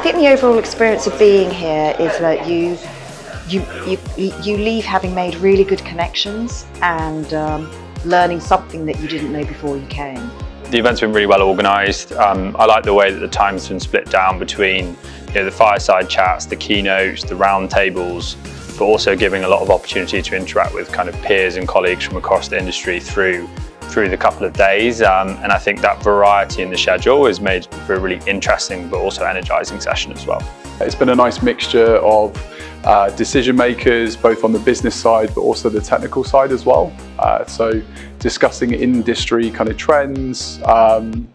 think the overall experience of being here is that you leave having made really good connections and learning something that you didn't know before you came. The event's been really well organised. I like the way that the time's been split down between the fireside chats, the keynotes, the roundtables, but also giving a lot of opportunity to interact with kind of peers and colleagues from across the industry through the couple of days. And I think that variety in the schedule has made for a really interesting but also energising session as well. It's been a nice mixture of decision makers, both on the business side but also the technical side as well. So discussing industry kind of trends,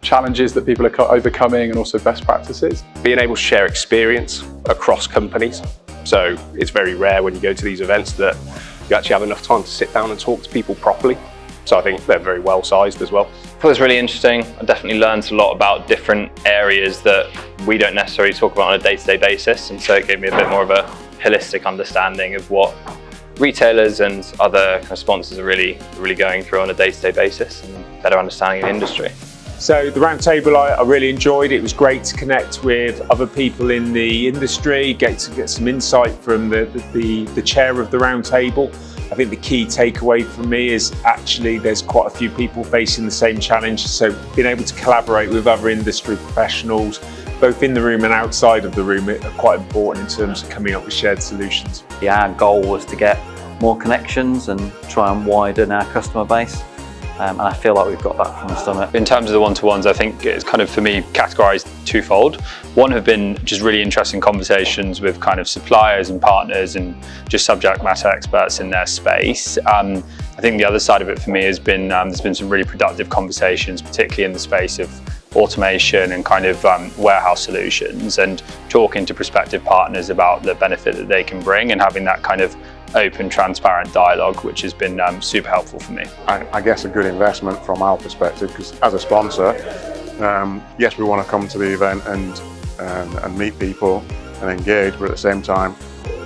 challenges that people are overcoming, and also best practices. Being able to share experience across companies. So it's very rare when you go to these events that you actually have enough time to sit down and talk to people properly. So I think they're very well sized as well. I thought it was really interesting. I definitely learned a lot about different areas that we don't necessarily talk about on a day-to-day basis, and so it gave me a bit more of a holistic understanding of what retailers and other kind of sponsors are really going through on a day-to-day basis, and better understanding of the industry. So the roundtable I really enjoyed. It was great to connect with other people in the industry, get some insight from the chair of the roundtable. I think the key takeaway for me is actually there's quite a few people facing the same challenge, so being able to collaborate with other industry professionals, both in the room and outside of the room, are quite important in terms of coming up with shared solutions. Our goal was to get more connections and try and widen our customer base. And I feel like we've got that from the summit. In terms of the one-to-ones, I think it's kind of, for me, categorised twofold. One have been just really interesting conversations with kind of suppliers and partners and just subject matter experts in their space. I think the other side of it for me has been, there's been some really productive conversations, particularly in the space of automation and kind of warehouse solutions, and talking to prospective partners about the benefit that they can bring, and having that kind of open, transparent dialogue, which has been super helpful for me. I guess a good investment from our perspective, because as a sponsor, yes, we want to come to the event and meet people and engage, but at the same time,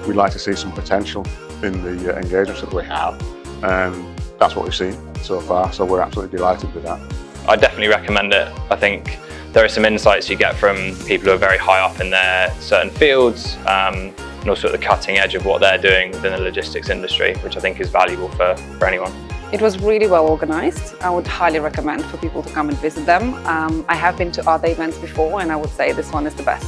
we'd like to see some potential in the engagements that we have, and that's what we've seen so far, so we're absolutely delighted with that. I definitely recommend it. I think there are some insights you get from people who are very high up in their certain fields, and also at the cutting edge of what they're doing within the logistics industry, which I think is valuable for anyone. It was really well organized. I would highly recommend for people to come and visit them. I have been to other events before, and I would say this one is the best.